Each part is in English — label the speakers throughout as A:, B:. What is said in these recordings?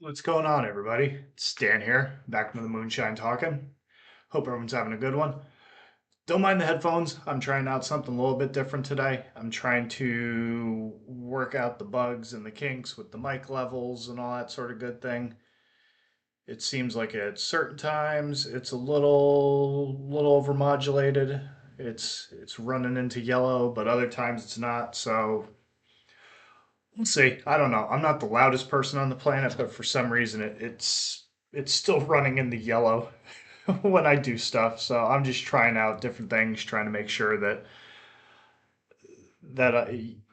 A: What's going on, everybody? It's Stan here, back from the Moonshine talking. Hope everyone's having a good one. Don't mind the headphones. I'm trying out something a little bit different today. I'm trying to work out the bugs and the kinks with the mic levels and all that sort of good thing. It seems like at certain times it's a little overmodulated. It's running into yellow, but other times it's not. So we'll see. I don't know. I'm not the loudest person on the planet, but for some reason it's still running in the yellow when I do stuff. So I'm just trying out different things, trying to make sure that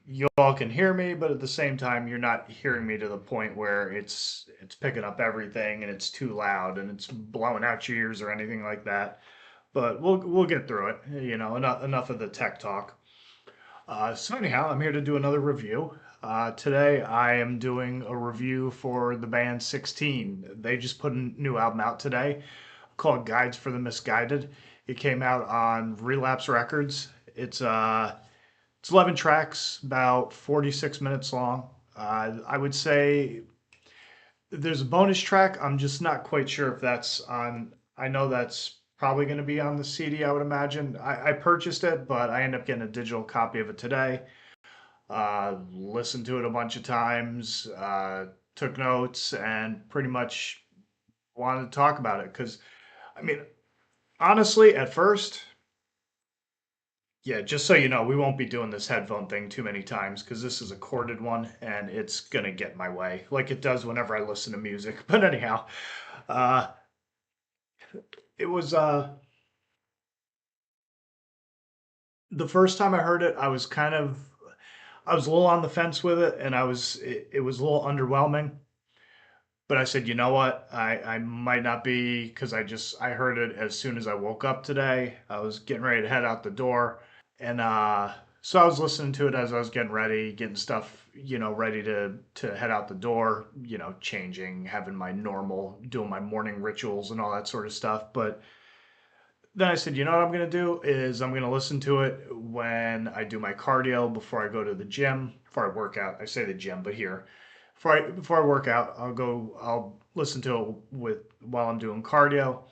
A: you all can hear me, but at the same time you're not hearing me to the point where it's picking up everything and it's too loud and it's blowing out your ears or anything like that. But we'll get through it. Enough of the tech talk. So anyhow, I'm here to do another review. Today I am doing a review for the band 16. They just put a new album out today called Guides for the Misguided. It came out on Relapse Records. It's 11 tracks, about 46 minutes long. I would say there's a bonus track. I'm just not quite sure if that's on. I know that's probably going to be on the CD, I would imagine. I purchased it, but I ended up getting a digital copy of it today. Listened to it a bunch of times, took notes, and pretty much wanted to talk about it. Because, I mean, honestly, at first, yeah, just so you know, we won't be doing this headphone thing too many times because this is a corded one and it's going to get in my way, like it does whenever I listen to music. But anyhow, uh, it was the first time I heard it, I was a little on the fence with it, and it was a little underwhelming. But I said, you know what? I might not be because I heard it as soon as I woke up today. I was getting ready to head out the door, and so I was listening to it as I was getting ready, getting stuff, ready to head out the door. Changing, having my normal, doing my morning rituals and all that sort of stuff. But then I said, you know what I'm going to do is I'm going to listen to it when I do my cardio before I go to the gym, before I work out. I say the gym, but here, before I work out, I'll listen to it while I'm doing cardio.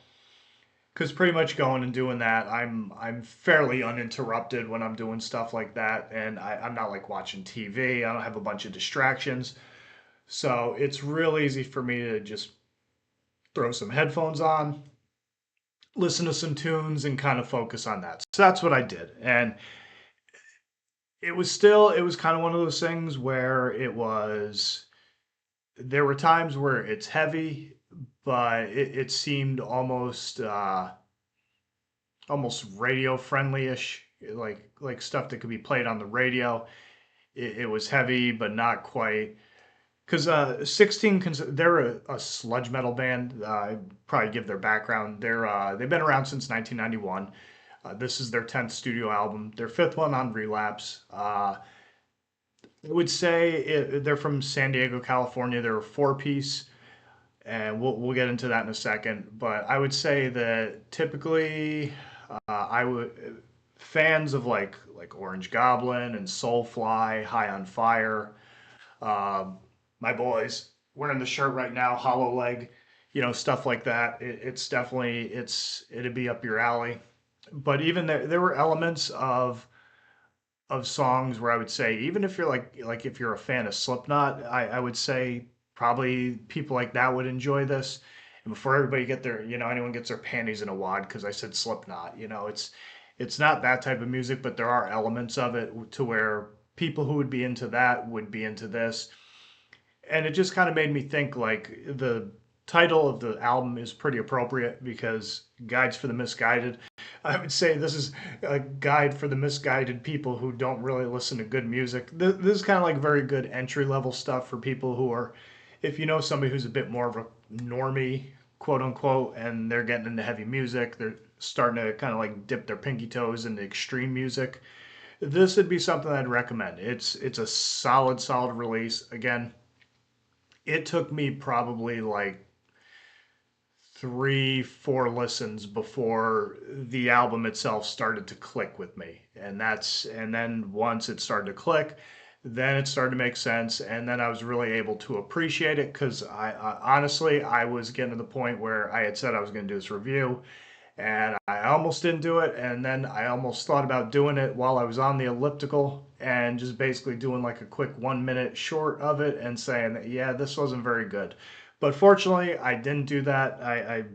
A: Because pretty much going and doing that, I'm fairly uninterrupted when I'm doing stuff like that, and I'm not like watching TV. I don't have a bunch of distractions, so it's real easy for me to just throw some headphones on, listen to some tunes and kind of focus on that. So that's what I did. And it was kind of one of those things where there were times where it's heavy, but it seemed almost radio friendly-ish, like stuff that could be played on the radio. It was heavy, but not quite. Because 16, they're a sludge metal band. Probably give their background. They've been around since 1991. This is their 10th studio album, their fifth one on Relapse. I would say they're from San Diego, California. They're a four-piece, and we'll get into that in a second. But I would say that typically, I would fans of like Orange Goblin and Soulfly, High on Fire. Um, my boys wearing the shirt right now, Hollow Leg, stuff like that. It's definitely it'd be up your alley. But even there were elements of songs where I would say, even if you're like if you're a fan of Slipknot, I would say probably people like that would enjoy this. And before everybody anyone gets their panties in a wad because I said Slipknot, it's not that type of music, but there are elements of it to where people who would be into that would be into this. And it just kind of made me think like the title of the album is pretty appropriate because Guides for the Misguided. I would say this is a guide for the misguided people who don't really listen to good music. This is kind of like very good entry level stuff for people who are, if you know somebody who's a bit more of a normie, quote unquote, and they're getting into heavy music, they're starting to kind of like dip their pinky toes into extreme music. This would be something I'd recommend. It's a solid release. Again, it took me probably like 3, 4 listens before the album itself started to click with me. And then once it started to click, Then it started to make sense, and then I was really able to appreciate it because I honestly I was getting to the point where I had said I was going to do this review, and I almost didn't do it, and then I almost thought about doing it while I was on the elliptical and just basically doing like a quick 1 minute short of it and saying that, yeah, this wasn't very good. But fortunately, I didn't do that. I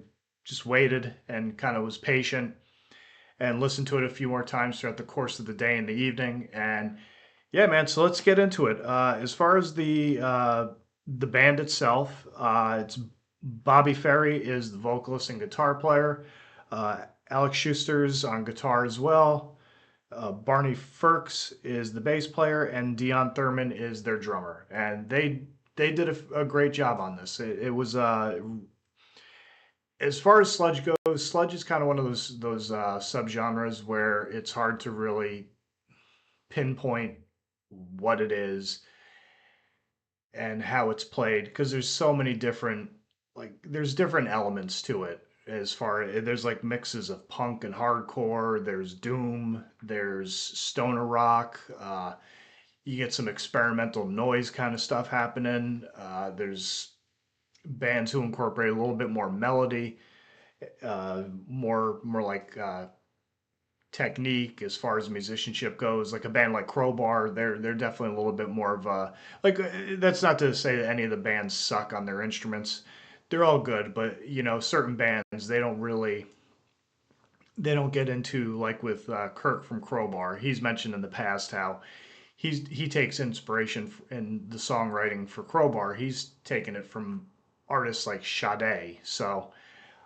A: just waited and kind of was patient and listened to it a few more times throughout the course of the day and the evening. And yeah, man. So let's get into it. As far as the band itself, it's Bobby Ferry is the vocalist and guitar player. Alex Schuster's on guitar as well. Barney Ferks is the bass player, and Dion Thurman is their drummer. And they did a great job on this. It was as far as sludge goes, sludge is kind of one of those subgenres where it's hard to really pinpoint what it is and how it's played because there's so many different there's different elements to it as far there's like mixes of punk and hardcore, there's doom, there's stoner rock, you get some experimental noise kind of stuff happening, there's bands who incorporate a little bit more melody, more like technique as far as musicianship goes. Like a band like Crowbar, they're definitely a little bit more of a that's not to say that any of the bands suck on their instruments. They're all good, but certain bands they don't get into like with Kirk from Crowbar. He's mentioned in the past how he takes inspiration in the songwriting for Crowbar. He's taken it from artists like Sade. So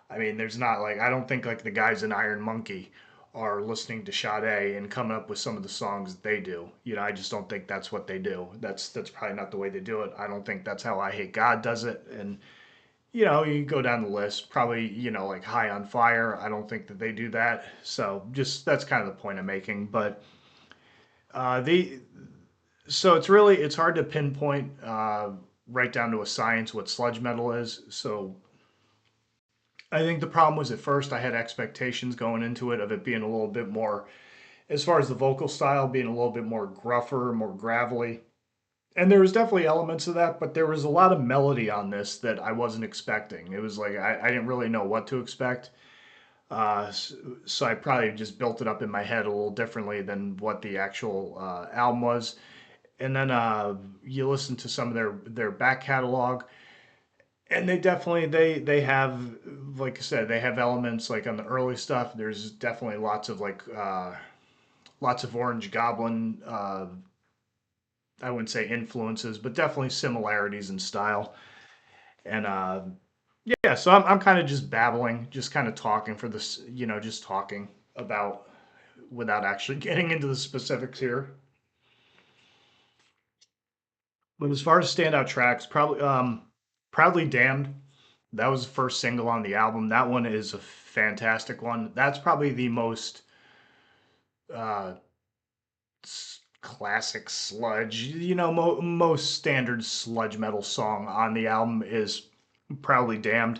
A: I mean, there's not like I don't think like the guys in Iron Monkey are listening to Sade and coming up with some of the songs that they do. I just don't think that's what they do. That's probably not the way they do it. I don't think that's how I Hate God does it. And you go down the list, probably like High on Fire. I don't think that they do that. So just that's kind of the point I'm making. But the so it's hard to pinpoint right down to a science what sludge metal is. So I think the problem was at first I had expectations going into it of it being a little bit more, as far as the vocal style, being a little bit more gruffer, more gravelly. And there was definitely elements of that, but there was a lot of melody on this that I wasn't expecting. It was like I didn't really know what to expect. So I probably just built it up in my head a little differently than what the actual album was. And then you listen to some of their back catalog, and they definitely they have, like I said, they have elements like on the early stuff. There's definitely lots of lots of Orange Goblin. I wouldn't say influences, but definitely similarities in style. And yeah, so I'm kind of just babbling, just kind of talking for this, just talking about without actually getting into the specifics here. But as far as standout tracks, probably Proudly Damned. That was the first single on the album. That one is a fantastic one. That's probably the most uh, classic sludge, most standard sludge metal song on the album is Proudly Damned.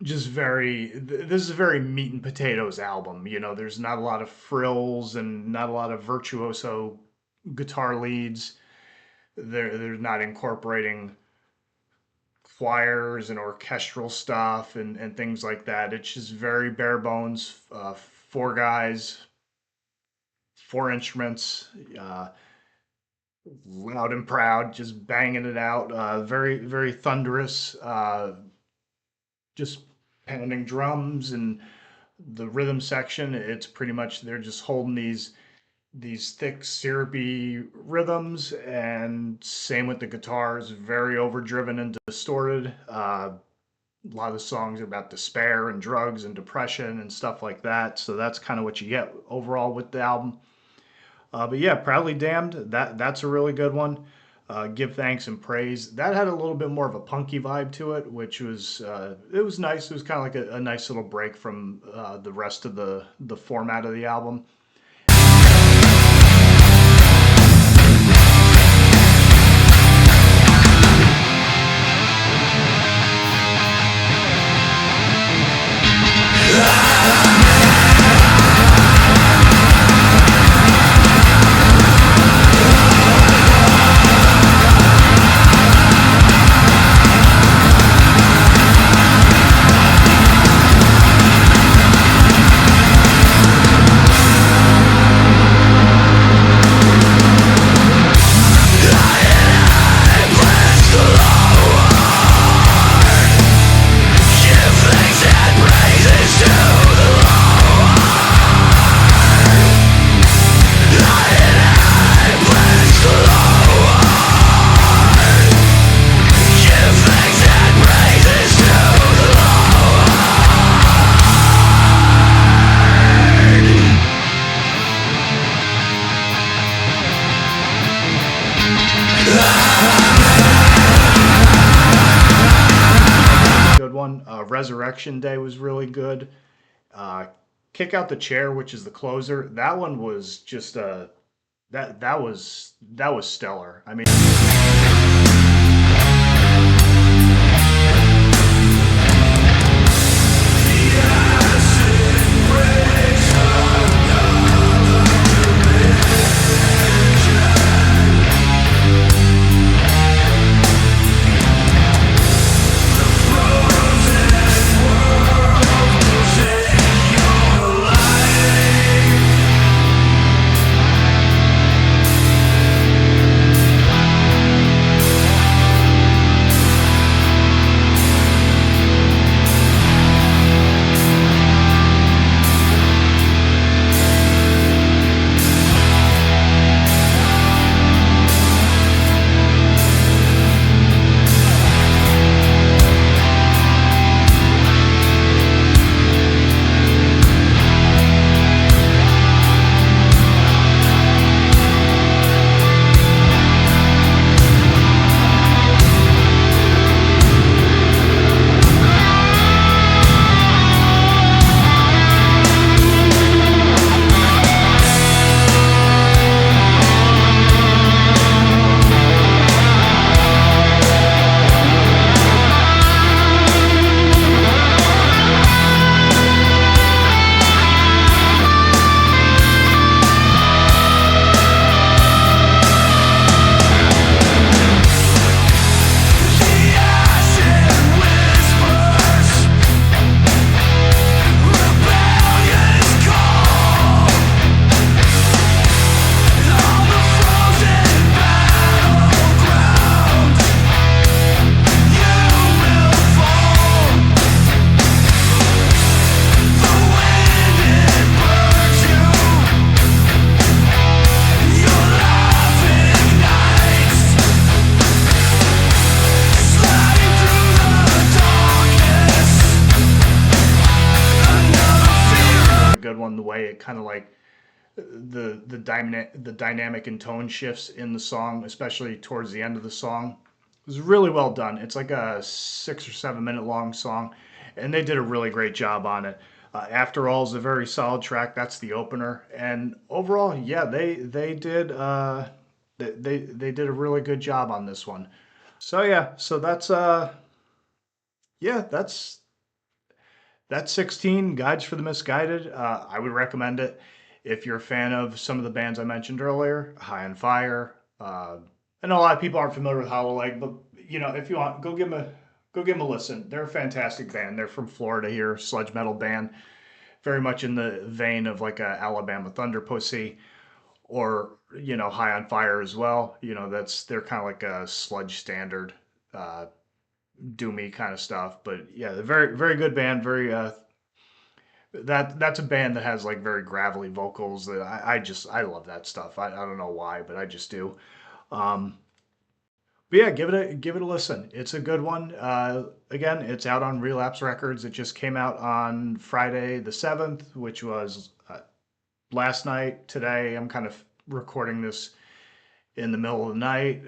A: Just this is a very meat and potatoes album. There's not a lot of frills and not a lot of virtuoso guitar leads. They're not incorporating choirs and orchestral stuff and things like that. It's just very bare bones. Four guys, four instruments, uh, loud and proud, just banging it out. Very, very thunderous, just pounding drums and the rhythm section. It's pretty much they're just holding these thick, syrupy rhythms, and same with the guitars, very overdriven and distorted. A lot of the songs are about despair and drugs and depression and stuff like that. So that's kind of what you get overall with the album. But yeah, Proudly Damned, that's a really good one. Give Thanks and Praise. That had a little bit more of a punky vibe to it, which was it was nice. It was kind of like a nice little break from the rest of the format of the album. Good one. Resurrection Day was really good. Uh, Kick Out the Chair, which is the closer. That one was just that was stellar. I mean. Good one, the way it kind of like the dynamic and tone shifts in the song, especially towards the end of the song. It was really well done. It's like a 6 or 7 minute long song, and they did a really great job on it. After All is a very solid track. That's the opener, and overall, yeah, they did a really good job on this one. So yeah, so yeah, that's 16 Guides for the Misguided. I would recommend it if you're a fan of some of the bands I mentioned earlier, High on Fire. I know a lot of people aren't familiar with Hollow Leg, but you know, if you want, go give them a listen. They're a fantastic band. They're from Florida here, sludge metal band, very much in the vein of like a Alabama Thunder Pussy or High on Fire as well. They're kind of like a sludge standard, uh, doomy kind of stuff. But yeah, they're very very good band. Very that's a band that has like very gravelly vocals. That I love that stuff. I don't know why, but I just do. Um, but yeah, give it a listen. It's a good one. Again, it's out on Relapse Records. It just came out on Friday the 7th, which was last night. Today, I'm kind of recording this in the middle of the night.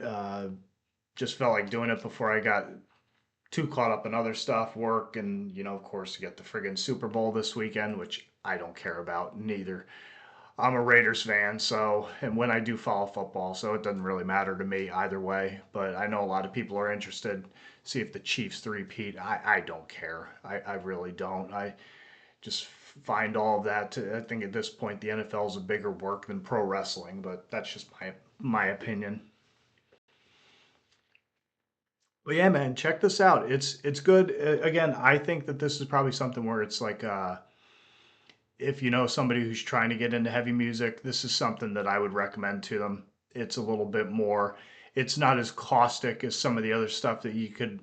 A: Just felt like doing it before I got too caught up in other stuff, work, and of course, you get the friggin' Super Bowl this weekend, which I don't care about neither. I'm a Raiders fan, so, and when I do follow football, so it doesn't really matter to me either way. But I know a lot of people are interested. See if the Chiefs three-peat. I don't care. I really don't. I just find all of that. I think at this point the NFL is a bigger work than pro wrestling, but that's just my opinion. But yeah, man, check this out. It's good. Again, I think that this is probably something where it's like if you know somebody who's trying to get into heavy music, this is something that I would recommend to them. It's a little bit more, it's not as caustic as some of the other stuff that you could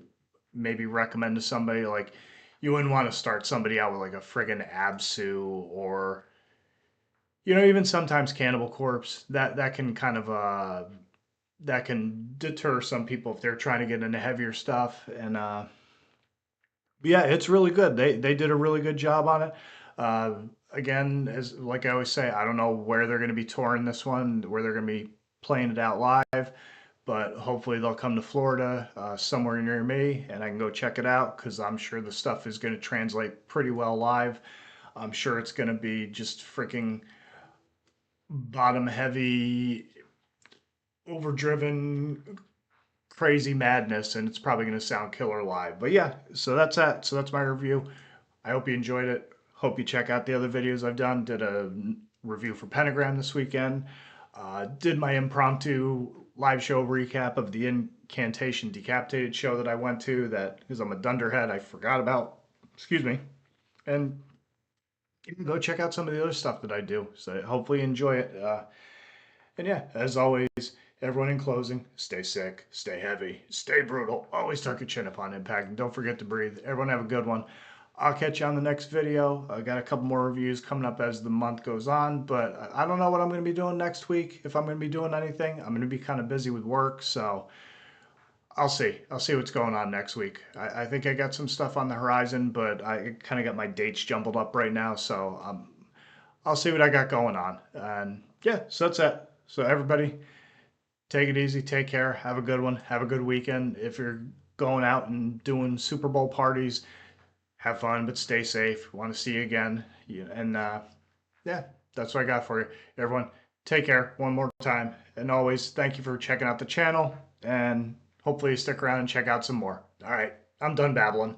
A: maybe recommend to somebody. Like, you wouldn't want to start somebody out with like a friggin' Absu or, even sometimes Cannibal Corpse. That can kind of, that can deter some people if they're trying to get into heavier stuff. And, yeah, it's really good. They did a really good job on it. Uh, Again, as like I always say, I don't know where they're going to be touring this one, where they're going to be playing it out live, but hopefully they'll come to Florida, somewhere near me, and I can go check it out because I'm sure the stuff is going to translate pretty well live. I'm sure it's going to be just freaking bottom heavy, overdriven, crazy madness, and it's probably going to sound killer live. But yeah, so that's that. So that's my review. I hope you enjoyed it. Hope you check out the other videos I've done. Did a review for Pentagram this weekend. Did my impromptu live show recap of the Incantation Decapitated show that I went to. That because I'm a dunderhead, I forgot about. Excuse me. And you can go check out some of the other stuff that I do. So hopefully you enjoy it. And yeah, as always, everyone in closing, stay sick, stay heavy, stay brutal. Always tuck your chin up on impact, and don't forget to breathe. Everyone have a good one. I'll catch you on the next video. I got a couple more reviews coming up as the month goes on, but I don't know what I'm going to be doing next week. If I'm going to be doing anything, I'm going to be kind of busy with work, so I'll see. I'll see what's going on next week. I think I got some stuff on the horizon, but I kind of got my dates jumbled up right now, so I'll see what I got going on. And yeah, so that's it. So everybody, take it easy, take care, have a good one, have a good weekend. If you're going out and doing Super Bowl parties, have fun, but stay safe. Want to see you again. Yeah, and yeah, that's what I got for you. Everyone, take care one more time. And always, thank you for checking out the channel. And hopefully, you stick around and check out some more. All right, I'm done babbling.